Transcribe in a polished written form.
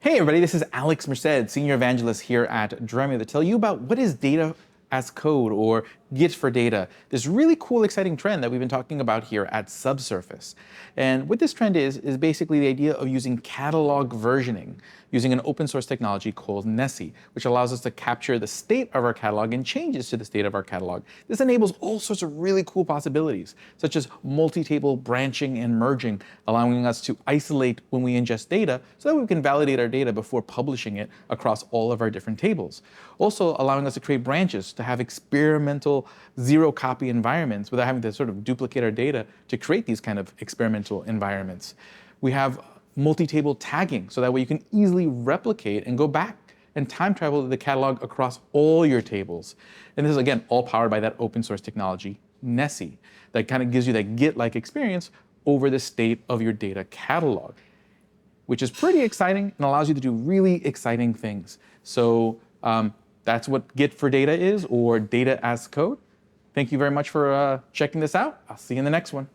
Hey everybody, this is Alex Merced, Senior Evangelist here at Dremio to tell you about what is data as code or Git for data, this really cool, exciting trend that we've been talking about here at Subsurface. And what this trend is basically the idea of using catalog versioning, using an open source technology called Nessie, which allows us to capture the state of our catalog and changes to the state of our catalog. This enables all sorts of really cool possibilities, such as multi-table branching and merging, allowing us to isolate when we ingest data so that we can validate our data before publishing it across all of our different tables. Also allowing us to create branches to have experimental zero copy environments without having to sort of duplicate our data to create these kind of experimental environments. We have multi-table tagging, so that way you can easily replicate and go back and time travel the catalog across all your tables. And this is, again, all powered by that open source technology, Nessie, that kind of gives you that Git-like experience over the state of your data catalog, which is pretty exciting and allows you to do really exciting things. So that's what Git for data is, or data as code. Thank you very much for checking this out. I'll see you in the next one.